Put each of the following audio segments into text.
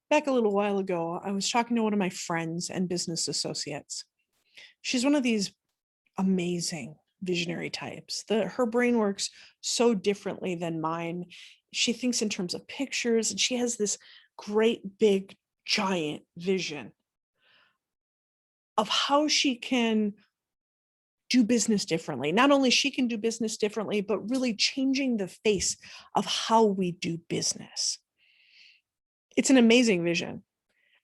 Back a little while ago, I was talking to one of my friends and business associates. She's one of these amazing visionary types. Her brain works so differently than mine. She thinks in terms of pictures, and she has this great big giant vision of how she can do business differently. Not only she can do business differently, but really changing the face of how we do business. It's an amazing vision.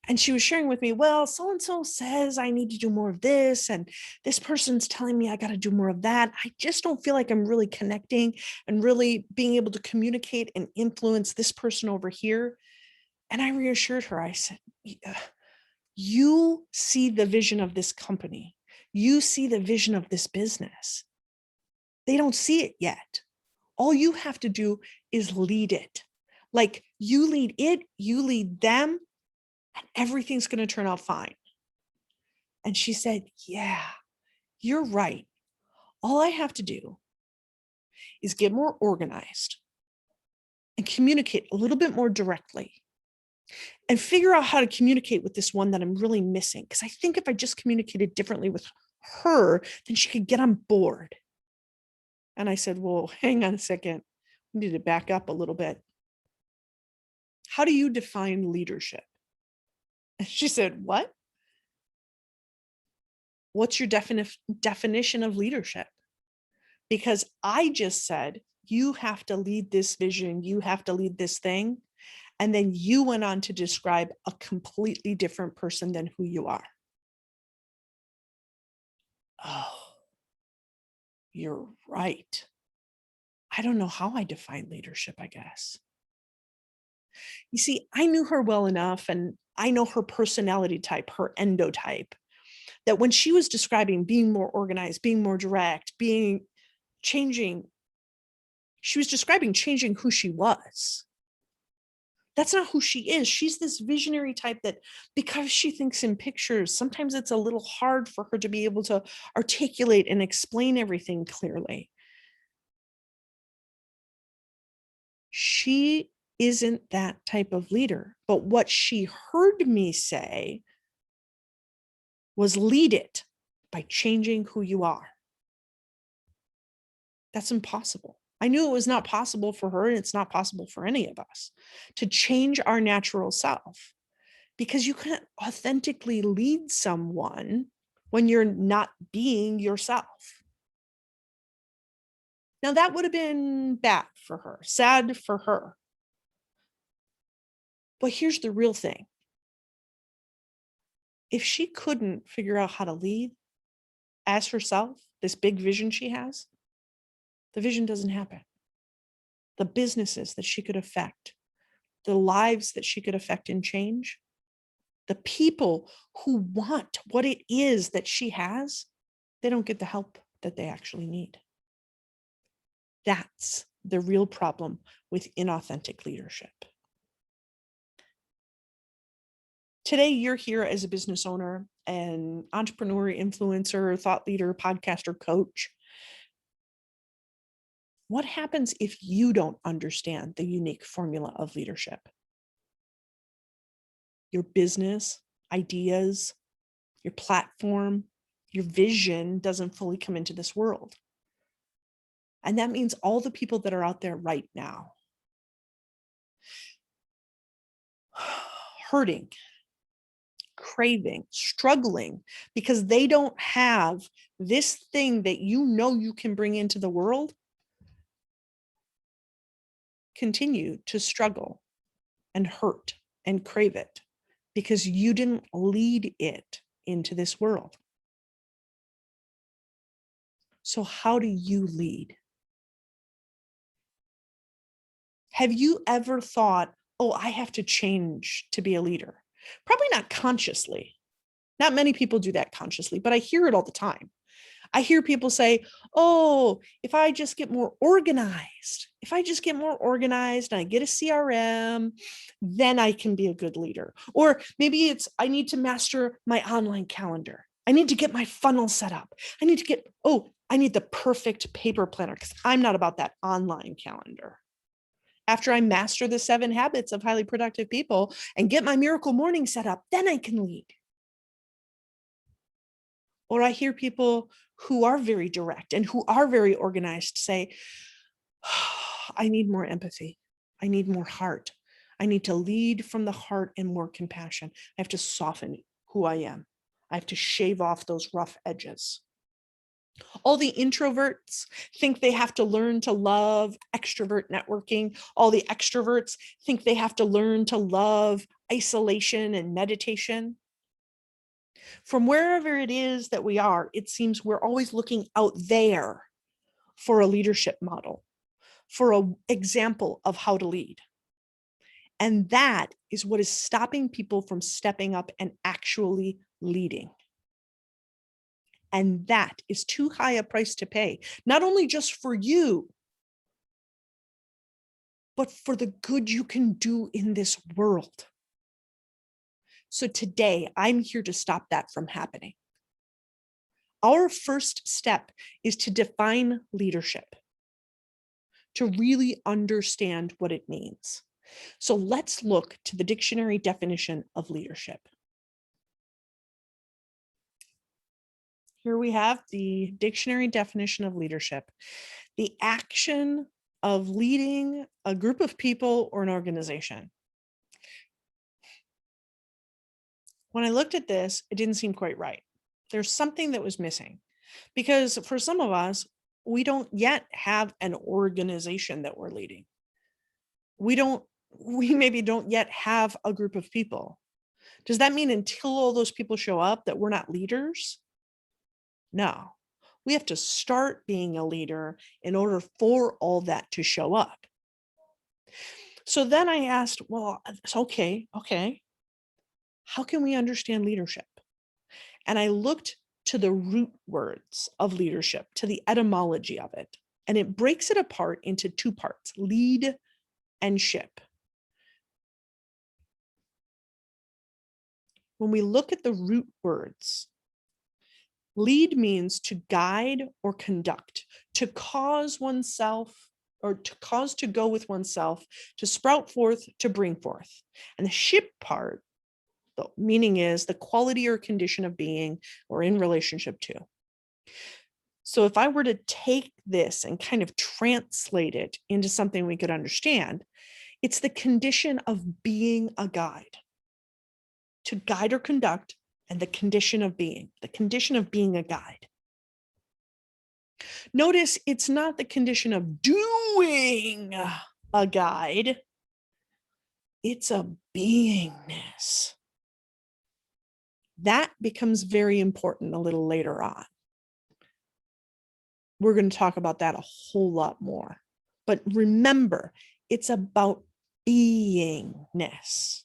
And she was sharing with me, well, so-and-so says I need to do more of this, and this person's telling me I got to do more of that. I just don't feel like I'm really connecting and really being able to communicate and influence this person over here. And I reassured her. I said, you see the vision of this company. You see the vision of this business. They don't see it yet. All you have to do is lead it. Like you lead it, you lead them, and everything's going to turn out fine. And she said, yeah, you're right. All I have to do is get more organized and communicate a little bit more directly and figure out how to communicate with this one that I'm really missing. Because I think if I just communicated differently with her, then she could get on board. And I said, well, hang on a second. We need to back up a little bit. How do you define leadership? And she said, what? What's your definition of leadership? Because I just said, you have to lead this vision, you have to lead this thing. And then you went on to describe a completely different person than who you are. Oh, you're right. I don't know how I define leadership, I guess. You see, I knew her well enough, and I know her personality type, her endotype, that when she was describing being more organized, being more direct, changing, she was describing changing who she was. That's not who she is. She's this visionary type that, because she thinks in pictures, sometimes it's a little hard for her to be able to articulate and explain everything clearly. She isn't that type of leader. But what she heard me say was lead it by changing who you are. That's impossible. I knew it was not possible for her, and it's not possible for any of us to change our natural self, because you can't authentically lead someone when you're not being yourself. Now, that would have been bad for her, sad for her. But here's the real thing. If she couldn't figure out how to lead as herself, this big vision she has, the vision doesn't happen. The businesses that she could affect, the lives that she could affect and change, the people who want what it is that she has, they don't get the help that they actually need. That's the real problem with inauthentic leadership. Today, you're here as a business owner, an entrepreneur, influencer, thought leader, podcaster, coach. What happens if you don't understand the unique formula of leadership? Your business, ideas, your platform, your vision doesn't fully come into this world. And that means all the people that are out there right now hurting, craving, struggling, because they don't have this thing that you know you can bring into the world, continue to struggle and hurt and crave it because you didn't lead it into this world. So how do you lead? Have you ever thought, oh, I have to change to be a leader? Probably not consciously. Not many people do that consciously, but I hear it all the time. I hear people say, oh, if I just get more organized, and I get a CRM, then I can be a good leader. Or maybe it's, I need to master my online calendar. I need to get my funnel set up. I need the perfect paper planner, because I'm not about that online calendar. After I master the 7 habits of highly productive people and get my miracle morning set up, then I can lead. Or I hear people who are very direct and who are very organized say, I need more empathy. I need more heart. I need to lead from the heart and more compassion. I have to soften who I am. I have to shave off those rough edges. All the introverts think they have to learn to love extrovert networking. All the extroverts think they have to learn to love isolation and meditation. From wherever it is that we are, it seems we're always looking out there for a leadership model, for an example of how to lead. And that is what is stopping people from stepping up and actually leading. And that is too high a price to pay, not only just for you, but for the good you can do in this world. So today, I'm here to stop that from happening. Our first step is to define leadership, to really understand what it means. So let's look to the dictionary definition of leadership. Here we have the dictionary definition of leadership: the action of leading a group of people or an organization. When I looked at this, it didn't seem quite right. There's something that was missing, because for some of us, we don't yet have an organization that we're leading. We maybe don't yet have a group of people. Does that mean until all those people show up that we're not leaders? No, we have to start being a leader in order for all that to show up. So then I asked, well, it's okay. How can we understand leadership? And I looked to the root words of leadership, to the etymology of it. And it breaks it apart into 2 parts: lead and ship. When we look at the root words, lead means to guide or conduct, to cause oneself, or to cause to go with oneself, to sprout forth, to bring forth. And the ship part, the meaning is the quality or condition of being or in relationship to. So if I were to take this and kind of translate it into something we could understand, it's the condition of being a guide. To guide or conduct, and the condition of being a guide. Notice it's not the condition of doing a guide, it's a beingness. That becomes very important a little later on. We're going to talk about that a whole lot more. But remember, it's about beingness.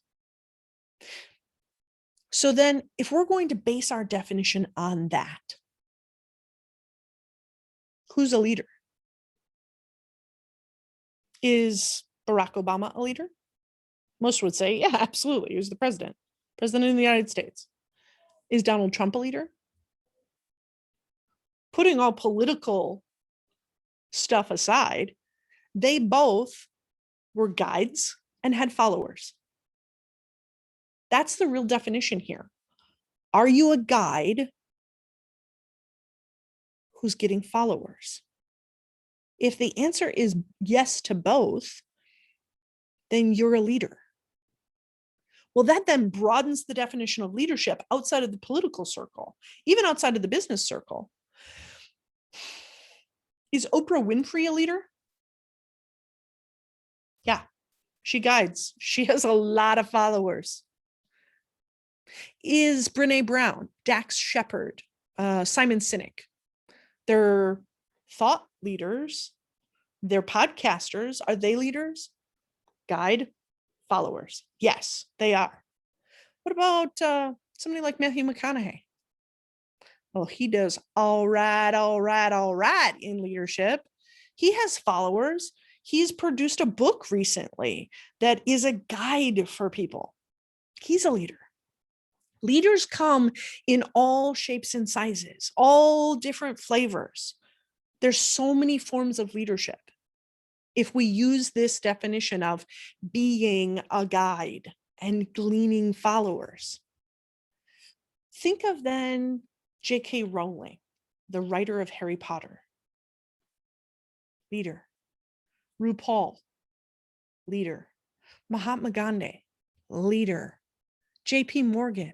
So then, if we're going to base our definition on that, who's a leader? Is Barack Obama a leader? Most would say, yeah, absolutely. He was the president of the United States. Is Donald Trump a leader? Putting all political stuff aside, they both were guides and had followers. That's the real definition here. Are you a guide who's getting followers? If the answer is yes to both, then you're a leader. Well, that then broadens the definition of leadership outside of the political circle, even outside of the business circle. Is Oprah Winfrey a leader? Yeah, she guides. She has a lot of followers. Is Brene Brown, Dax Shepard, Simon Sinek? They're thought leaders. They're podcasters. Are they leaders? Guide, followers. Yes, they are. What about somebody like Matthew McConaughey? Well, he does all right in leadership. He has followers. He's produced a book recently that is a guide for people. He's a leader. Leaders come in all shapes and sizes, all different flavors. There's so many forms of leadership. if we use this definition of being a guide and gleaning followers. Think of then J.K. Rowling, the writer of Harry Potter. Leader. RuPaul, leader. Mahatma Gandhi, leader. J.P. Morgan,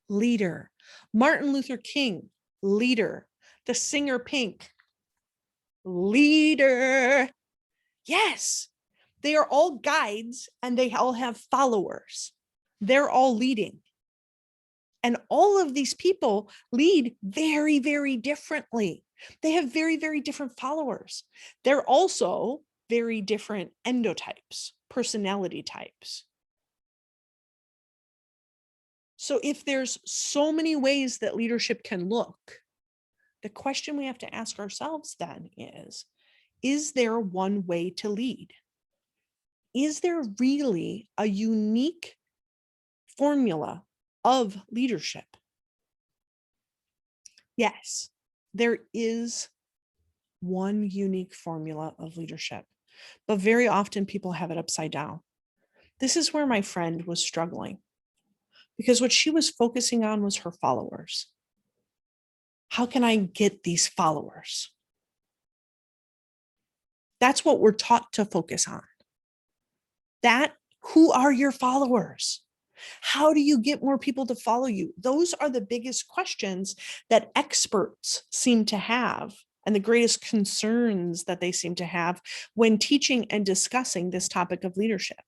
leader. Martin Luther King, leader. The singer Pink, leader. Yes, they are all guides and they all have followers. They're all leading. And all of these people lead very, very differently. They have very, very different followers. They're also very different endotypes, personality types. So if there's so many ways that leadership can look, the question we have to ask ourselves then is there one way to lead? Is there really a unique formula of leadership? Yes, there is one unique formula of leadership, but very often people have it upside down. This is where my friend was struggling because what she was focusing on was her followers. How can I get these followers? That's what we're taught to focus on. Who are your followers? How do you get more people to follow you? Those are the biggest questions that experts seem to have and the greatest concerns that they seem to have when teaching and discussing this topic of leadership.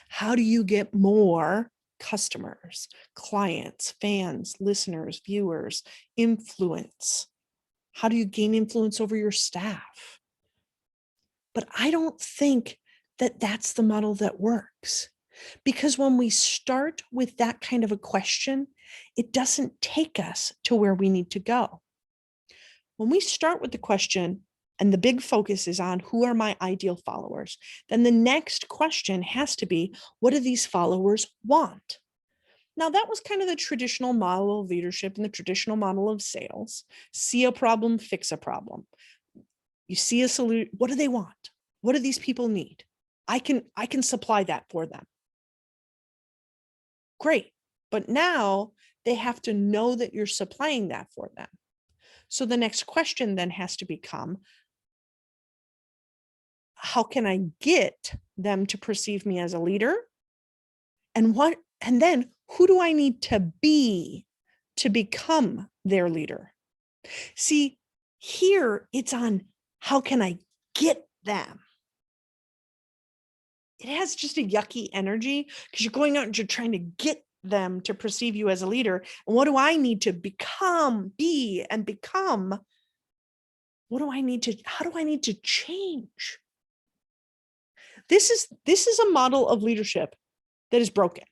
How do you get more customers, clients, fans, listeners, viewers, influence? How do you gain influence over your staff? But I don't think that that's the model that works. Because when we start with that kind of a question, it doesn't take us to where we need to go. When we start with the question and the big focus is on who are my ideal followers, then the next question has to be, what do these followers want? Now, that was kind of the traditional model of leadership and the traditional model of sales. See a problem, fix a problem. You see a solution. What do they want? What do these people need? I can supply that for them. Great. But now they have to know that you're supplying that for them. So the next question then has to become, how can I get them to perceive me as a leader? And then who do I need to be to become their leader? See, here it's on how can I get them? It has just a yucky energy because you're going out and you're trying to get them to perceive you as a leader. And what do I need to be and become? How do I need to change? This is a model of leadership that is broken.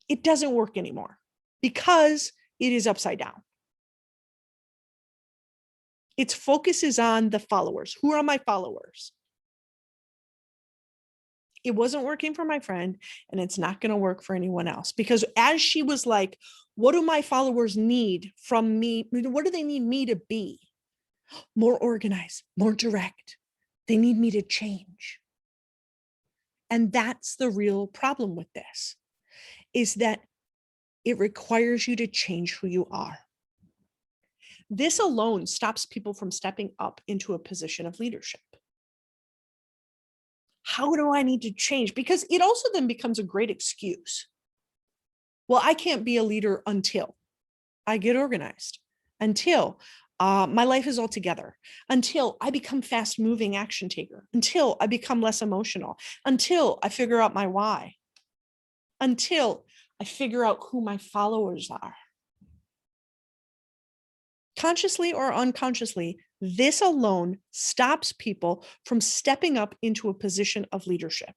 It doesn't work anymore because it is upside down. Its focus is on the followers. Who are my followers? It wasn't working for my friend, and it's not going to work for anyone else, because as she was like, what do my followers need from me? What do they need me to be? More organized, more direct. They need me to change. And that's the real problem with this, is that it requires you to change who you are. This alone stops people from stepping up into a position of leadership. How do I need to change? Because it also then becomes a great excuse. Well, I can't be a leader until I get organized, until my life is all together, until I become fast moving action taker, until I become less emotional, until I figure out my why, until I figure out who my followers are. Consciously or unconsciously, this alone stops people from stepping up into a position of leadership.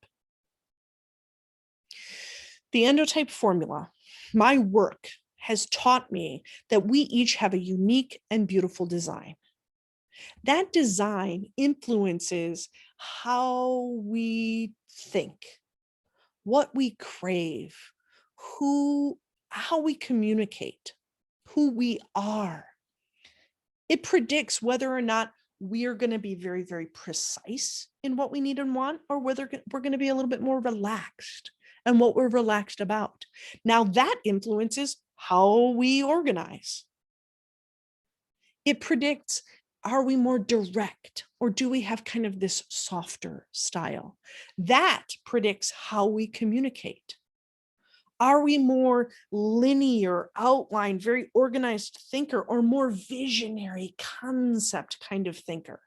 The Endotype Formula, my work, has taught me that we each have a unique and beautiful design. That design influences how we think, what we crave, how we communicate, who we are. It predicts whether or not we are going to be very, very precise in what we need and want, or whether we're going to be a little bit more relaxed and what we're relaxed about. Now that influences how we organize. It predicts, are we more direct, or do we have kind of this softer style? That predicts how we communicate. Are we more linear, outline, very organized thinker, or more visionary concept kind of thinker?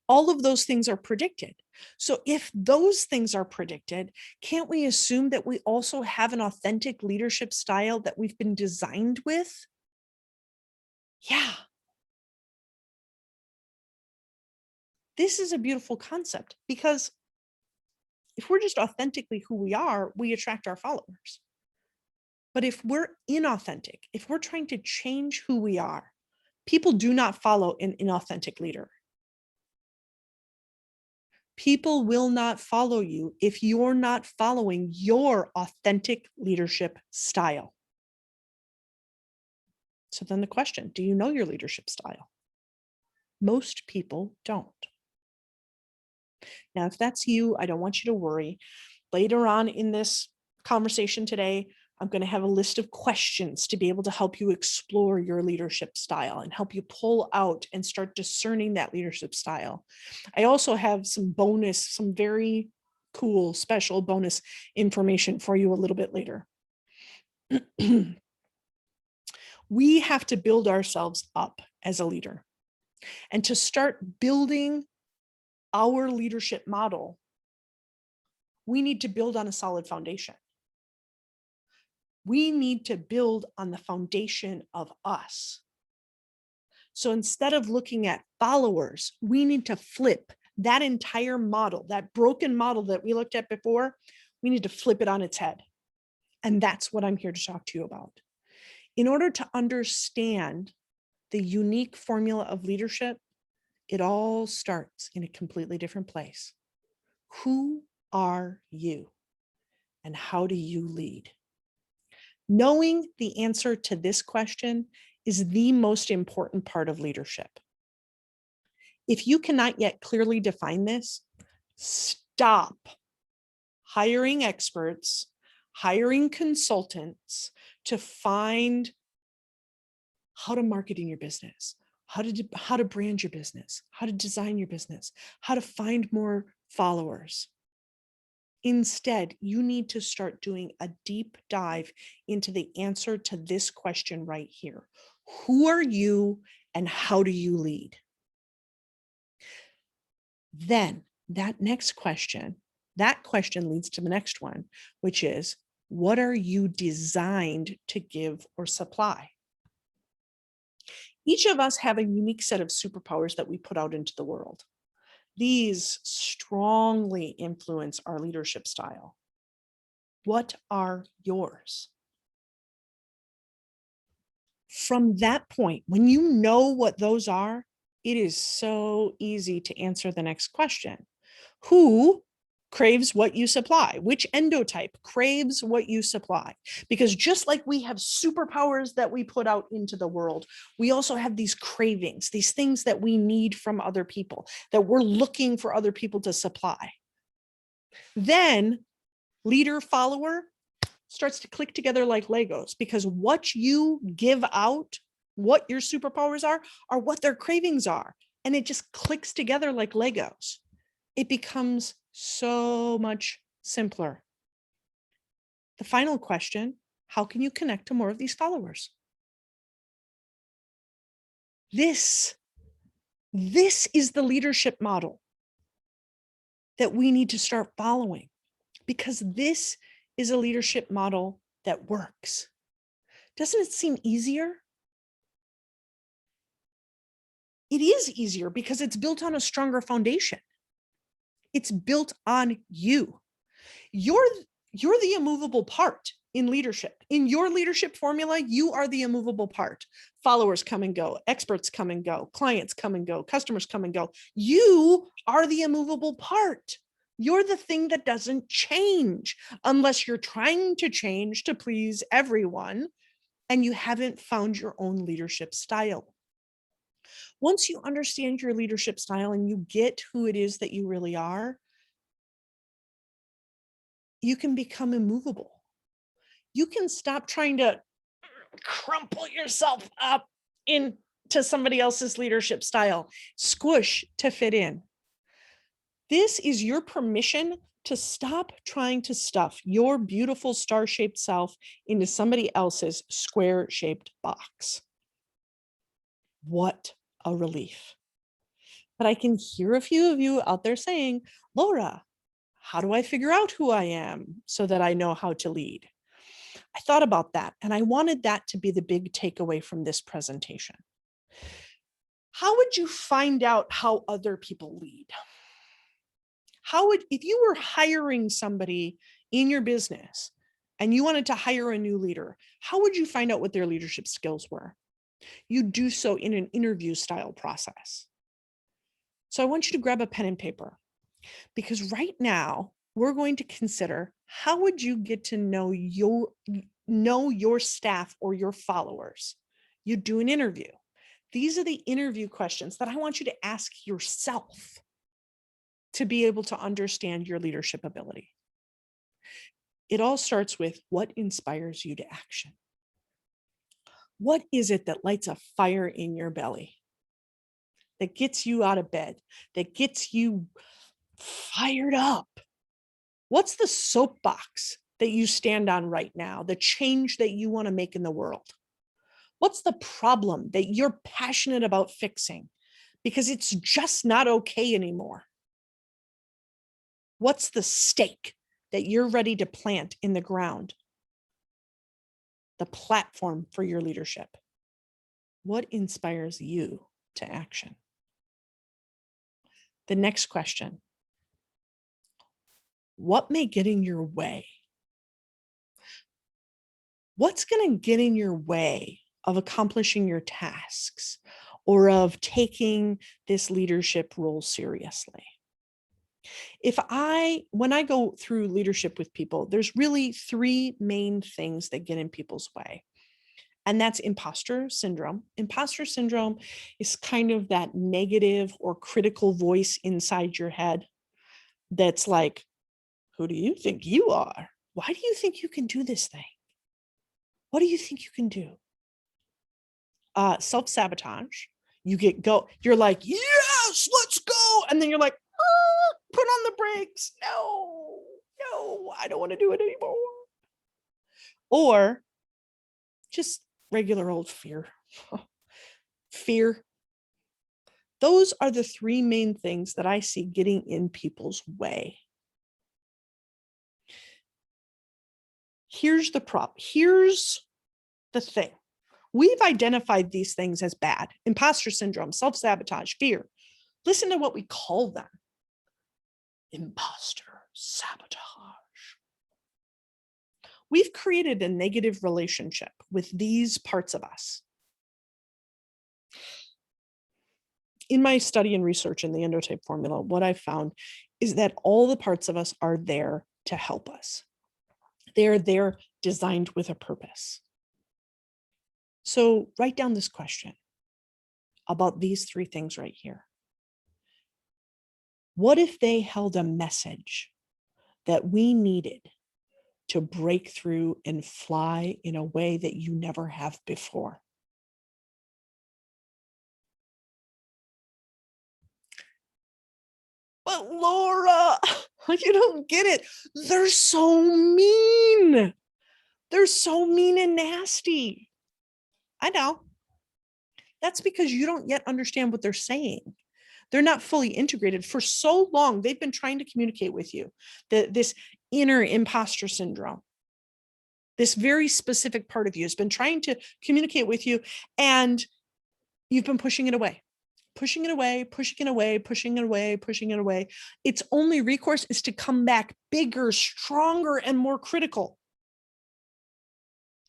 All of those things are predicted. So if those things are predicted, can't we assume that we also have an authentic leadership style that we've been designed with? Yeah. This is a beautiful concept, because if we're just authentically who we are, we attract our followers. But if we're inauthentic, if we're trying to change who we are, people do not follow an inauthentic leader. People will not follow you if you're not following your authentic leadership style. So then the question, do you know your leadership style? Most people don't. Now, if that's you, I don't want you to worry. Later on in this conversation today, I'm going to have a list of questions to be able to help you explore your leadership style and help you pull out and start discerning that leadership style. I also have some very cool, special bonus information for you a little bit later. We have to build ourselves up as a leader. And to start building our leadership model, we need to build on a solid foundation. We need to build on the foundation of us. So instead of looking at followers, we need to flip that entire model, that broken model that we looked at before, we need to flip it on its head. And that's what I'm here to talk to you about. In order to understand the unique formula of leadership, it all starts in a completely different place. Who are you, and how do you lead? Knowing the answer to this question is the most important part of leadership. If you cannot yet clearly define this, stop hiring experts, hiring consultants to find how to market in your business, how to brand your business, how to design your business, how to find more followers. Instead, you need to start doing a deep dive into the answer to this question right here. Who are you, and how do you lead? Then that question leads to the next one, which is, what are you designed to give or supply? Each of us have a unique set of superpowers that we put out into the world. These strongly influence our leadership style. What are yours? From that point, when you know what those are, it is so easy to answer the next question. Who craves what you supply? Which endotype craves what you supply? Because just like we have superpowers that we put out into the world, we also have these cravings, these things that we need from other people, that we're looking for other people to supply. Then leader follower starts to click together like Legos, because what you give out, what your superpowers are what their cravings are. And it just clicks together like Legos. It becomes so much simpler. The final question, how can you connect to more of these followers? This is the leadership model that we need to start following, because this is a leadership model that works. Doesn't it seem easier? It is easier because it's built on a stronger foundation. It's built on you. You're the immovable part in leadership. In your leadership formula, you are the immovable part. Followers come and go, experts come and go, clients come and go, customers come and go. You are the immovable part. You're the thing that doesn't change unless you're trying to change to please everyone and you haven't found your own leadership style. Once you understand your leadership style and you get who it is that you really are, you can become immovable. You can stop trying to crumple yourself up into somebody else's leadership style, squish to fit in. This is your permission to stop trying to stuff your beautiful star-shaped self into somebody else's square-shaped box. What a relief. But I can hear a few of you out there saying, Laura, how do I figure out who I am so that I know how to lead? I thought about that, and I wanted that to be the big takeaway from this presentation. How would you find out how other people lead? If you were hiring somebody in your business and you wanted to hire a new leader, how would you find out what their leadership skills were? You do so in an interview style process. So I want you to grab a pen and paper, because right now we're going to consider, how would you get to know your staff or your followers? You do an interview. These are the interview questions that I want you to ask yourself to be able to understand your leadership ability. It all starts with, what inspires you to action? What is it that lights a fire in your belly, that gets you out of bed, that gets you fired up? What's the soapbox that you stand on right now, the change that you want to make in the world? What's the problem that you're passionate about fixing because it's just not okay anymore? What's the stake that you're ready to plant in the ground? The platform for your leadership. What inspires you to action? The next question, what may get in your way? What's going to get in your way of accomplishing your tasks or of taking this leadership role seriously? When I go through leadership with people, there's really three main things that get in people's way. And that's imposter syndrome. Imposter syndrome is kind of that negative or critical voice inside your head that's like, who do you think you are? Why do you think you can do this thing? What do you think you can do? Self-sabotage. You're like, yes, let's go. And then you're like, put on the brakes. No, I don't want to do it anymore. Or just regular old fear. Fear. Those are the three main things that I see getting in people's way. Here's the problem. Here's the thing. We've identified these things as bad: imposter syndrome, self-sabotage, fear. Listen to what we call them. Imposter, sabotage. We've created a negative relationship with these parts of us. In my study and research in the Endotype Formula, what I found is that all the parts of us are there to help us. They're there designed with a purpose. So write down this question about these three things right here. What if they held a message that we needed to break through and fly in a way that you never have before? But Laura, you don't get it. They're so mean. They're so mean and nasty. I know. That's because you don't yet understand what they're saying. They're not fully integrated. For so long, they've been trying to communicate with you this inner imposter syndrome. This very specific part of you has been trying to communicate with you, and you've been pushing it away. Pushing it away, pushing it away, pushing it away, pushing it away. Its only recourse is to come back bigger, stronger, and more critical.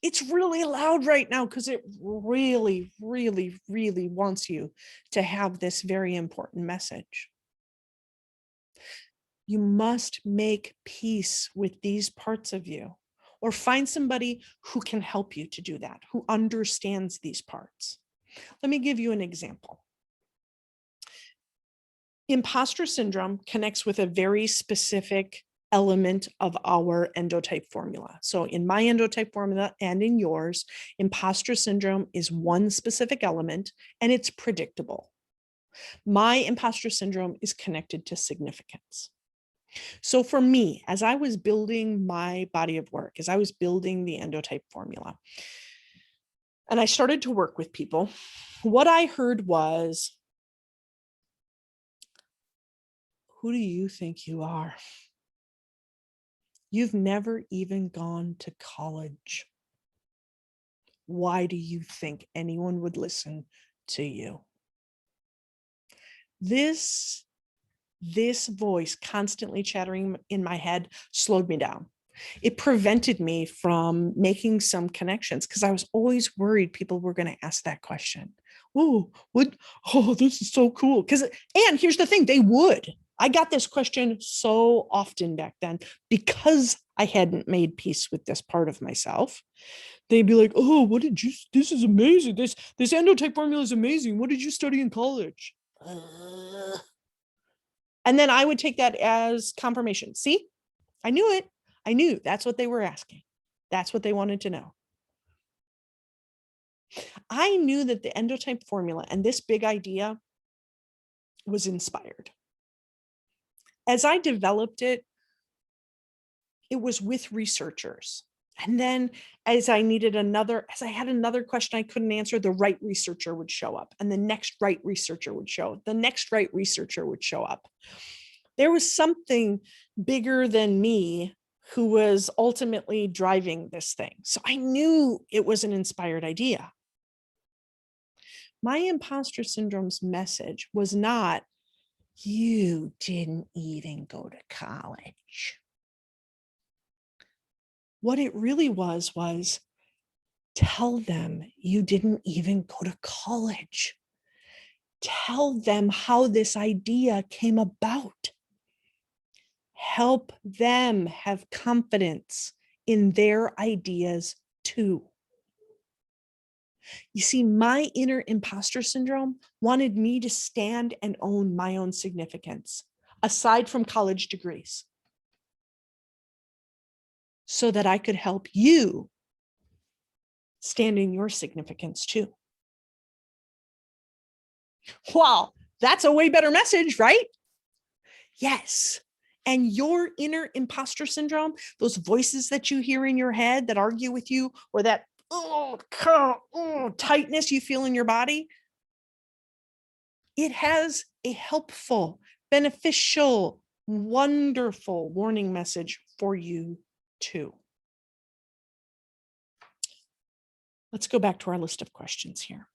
It's really loud right now because it really, really, really wants you to have this very important message. You must make peace with these parts of you, or find somebody who can help you to do that, who understands these parts. Let me give you an example. Imposter syndrome connects with a very specific element of our endotype formula. So in my endotype formula and in yours, imposter syndrome is one specific element and it's predictable. My imposter syndrome is connected to significance. So for me, as I was building my body of work, as I was building the endotype formula, and I started to work with people, what I heard was, who do you think you are? You've never even gone to college. Why do you think anyone would listen to you? This voice constantly chattering in my head slowed me down. It prevented me from making some connections because I was always worried people were going to ask that question. Oh, what? Oh, this is so cool. And here's the thing, they would. I got this question so often back then because I hadn't made peace with this part of myself. They'd be like, oh, this is amazing. This endotype formula is amazing. What did you study in college? And then I would take that as confirmation. See, I knew it. I knew that's what they were asking. That's what they wanted to know. I knew that the endotype formula and this big idea was inspired. As I developed it, it was with researchers. And then as I had another question I couldn't answer, the right researcher would show up and the next right researcher would show up. The next right researcher would show up. There was something bigger than me who was ultimately driving this thing. So I knew it was an inspired idea. My imposter syndrome's message was not, you didn't even go to college. What it really was tell them you didn't even go to college. Tell them how this idea came about. Help them have confidence in their ideas too. You see, my inner imposter syndrome wanted me to stand and own my own significance, aside from college degrees, so that I could help you stand in your significance too. Wow, that's a way better message, right? Yes. And your inner imposter syndrome, those voices that you hear in your head that argue with you, or that tightness you feel in your body, it has a helpful, beneficial, wonderful warning message for you too. Let's go back to our list of questions here.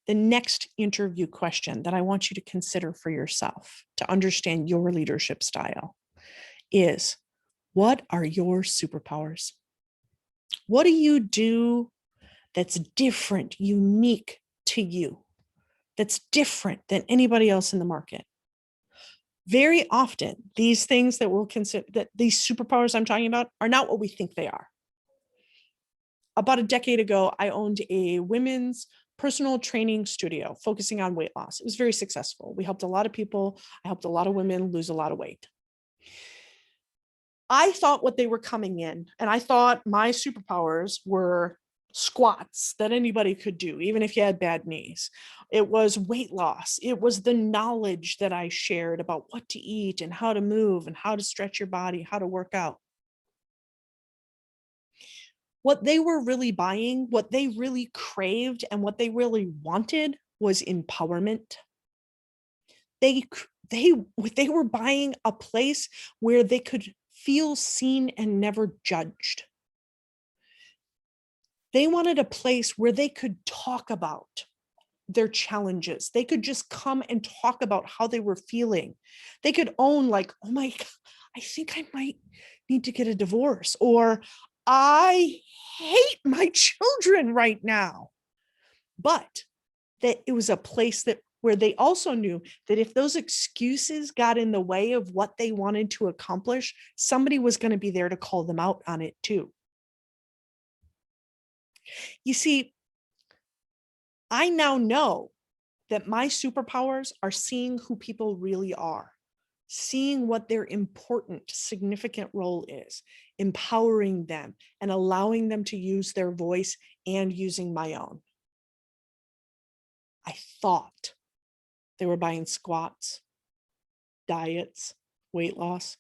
The next interview question that I want you to consider for yourself to understand your leadership style is, what are your superpowers? What do you do that's different, unique to you, that's different than anybody else in the market? Very often, these things that we'll consider, that these superpowers I'm talking about, are not what we think they are. About a decade ago, I owned a women's personal training studio focusing on weight loss. It was very successful. We helped a lot of people. I helped a lot of women lose a lot of weight. I thought what they were coming in, and I thought my superpowers were squats that anybody could do, even if you had bad knees. It was weight loss. It was the knowledge that I shared about what to eat and how to move and how to stretch your body, how to work out. What they were really buying, what they really craved, and what they really wanted was empowerment. They were buying a place where they could feel seen and never judged. They wanted a place where they could talk about their challenges. They could just come and talk about how they were feeling. They could own, like, oh my God, I think I might need to get a divorce, or I hate my children right now. But that it was a place where they also knew that if those excuses got in the way of what they wanted to accomplish, somebody was going to be there to call them out on it too. You see, I now know that my superpowers are seeing who people really are, seeing what their important, significant role is, empowering them and allowing them to use their voice and using my own. I thought they were buying squats, diets, weight loss,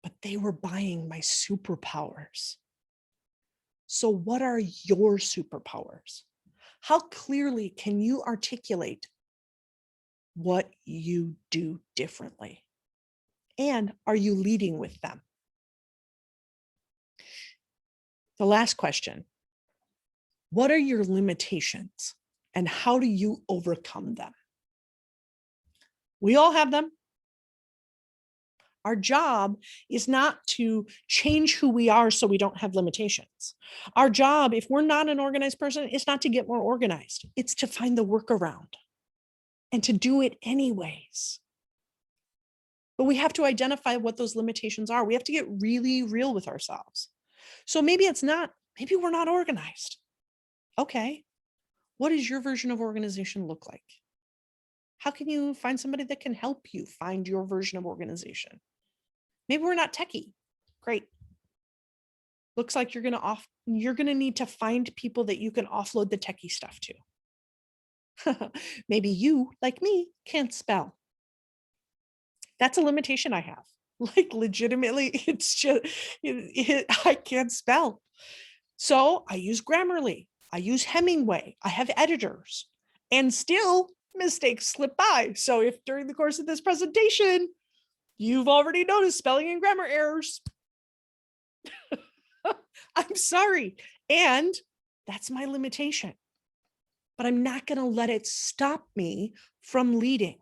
but they were buying my superpowers. So what are your superpowers? How clearly can you articulate what you do differently? And are you leading with them? The last question, what are your limitations and how do you overcome them? We all have them. Our job is not to change who we are so we don't have limitations. Our job, if we're not an organized person, is not to get more organized. It's to find the workaround and to do it anyways. But we have to identify what those limitations are. We have to get really real with ourselves. So maybe we're not organized. Okay. What does your version of organization look like? How can you find somebody that can help you find your version of organization? Maybe we're not techie. Great. Looks like you're going to need to find people that you can offload the techie stuff to. Maybe you, like me, can't spell. That's a limitation I have. Like legitimately, it's just, I can't spell. So I use Grammarly. I use Hemingway. I have editors. And still mistakes slip by. So if during the course of this presentation, you've already noticed spelling and grammar errors, I'm sorry. And that's my limitation. But I'm not going to let it stop me from leading.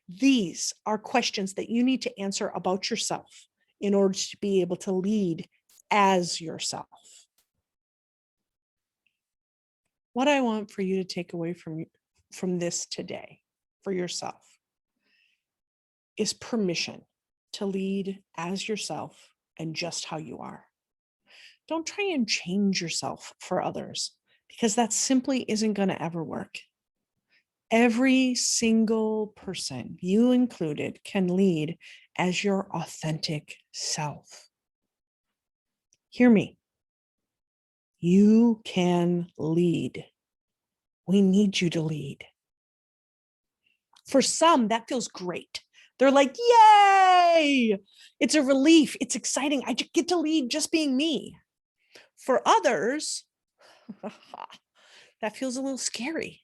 These are questions that you need to answer about yourself in order to be able to lead as yourself. What I want for you to take away from this today for yourself is permission to lead as yourself and just how you are. Don't try and change yourself for others because that simply isn't going to ever work. Every single person, you included, can lead as your authentic self. Hear me. You can lead. We need you to lead. For some, that feels great. They're like, yay! It's a relief. It's exciting. I get to lead just being me. For others, that feels a little scary,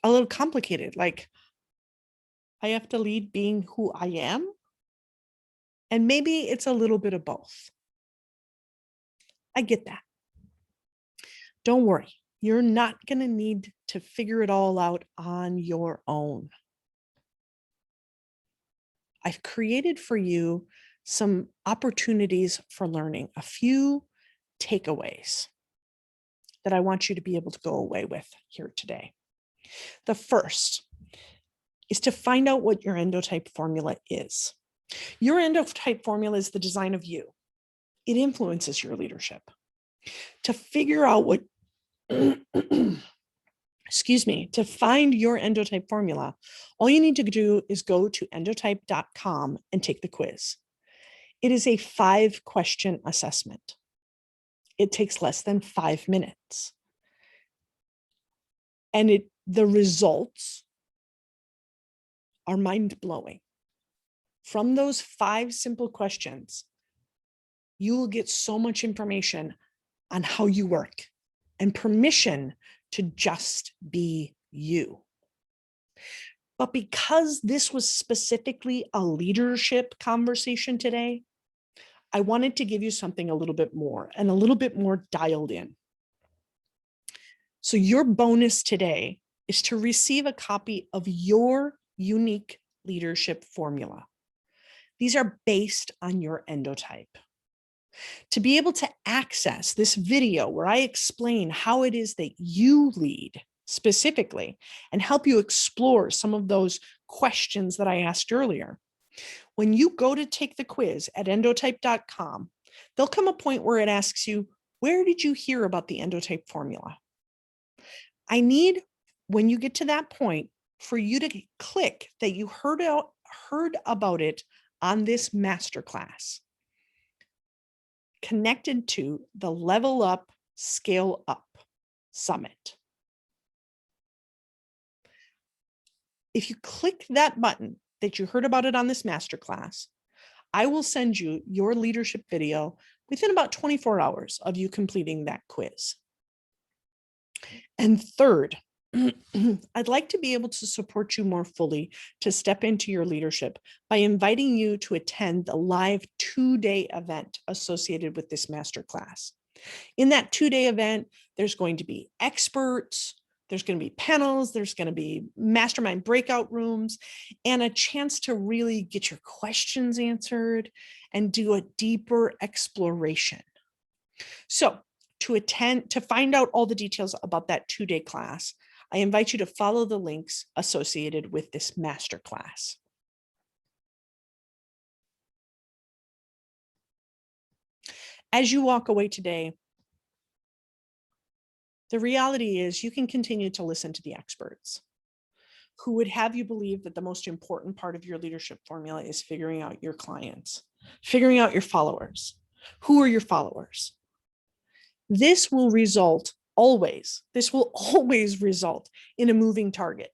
a little complicated. Like, I have to lead being who I am. And maybe it's a little bit of both. I get that. Don't worry. You're not going to need to figure it all out on your own. I've created for you some opportunities for learning, a few takeaways that I want you to be able to go away with here today. The first is to find out what your endotype formula is. Your endotype formula is the design of you. It influences your leadership. To figure out what, to find your endotype formula, all you need to do is go to endotype.com and take the quiz. It is a 5-question assessment. It takes less than 5 minutes. And the results are mind-blowing. From those 5 simple questions, you will get so much information on how you work and permission to just be you. But because this was specifically a leadership conversation today, I wanted to give you something a little bit more and a little bit more dialed in. So your bonus today is to receive a copy of your unique leadership formula. These are based on your endotype. To be able to access this video where I explain how it is that you lead specifically and help you explore some of those questions that I asked earlier, when you go to take the quiz at endotype.com, there'll come a point where it asks you, where did you hear about the endotype formula? I need when you get to that point, for you to click that you heard about it on this masterclass, connected to the Level Up, Scale Up Summit. If you click that button that you heard about it on this masterclass, I will send you your leadership video within about 24 hours of you completing that quiz. And third, I'd like to be able to support you more fully to step into your leadership by inviting you to attend the live 2-day event associated with this masterclass. In that 2-day event, there's going to be experts, there's going to be panels, there's going to be mastermind breakout rooms, and a chance to really get your questions answered and do a deeper exploration. So to find out all the details about that 2-day class, I invite you to follow the links associated with this masterclass. As you walk away today, the reality is you can continue to listen to the experts who would have you believe that the most important part of your leadership formula is figuring out your clients, figuring out your followers. Who are your followers? This will always result in a moving target.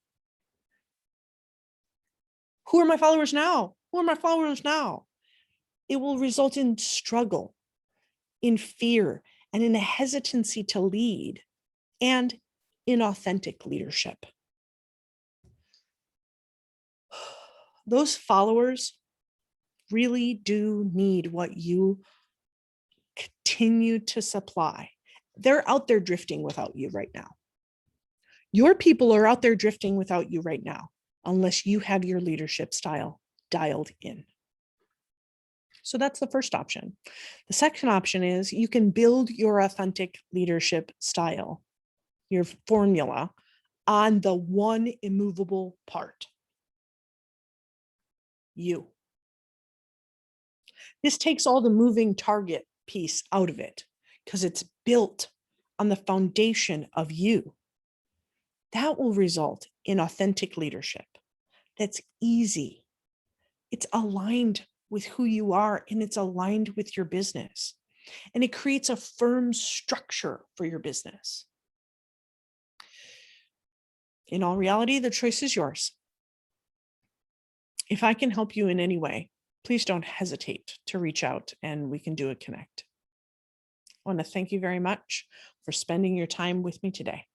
Who are my followers now? Who are my followers now? It will result in struggle, in fear, and in a hesitancy to lead, and inauthentic leadership. Those followers really do need what you continue to supply. They're out there drifting without you right now. Your people are out there drifting without you right now, unless you have your leadership style dialed in. So that's the first option. The second option is you can build your authentic leadership style, your formula, on the one immovable part, you. This takes all the moving target piece out of it because it's built on the foundation of you. That will result in authentic leadership. That's easy. It's aligned with who you are, and it's aligned with your business. And it creates a firm structure for your business. In all reality, the choice is yours. If I can help you in any way, please don't hesitate to reach out and we can do a connect. I want to thank you very much for spending your time with me today.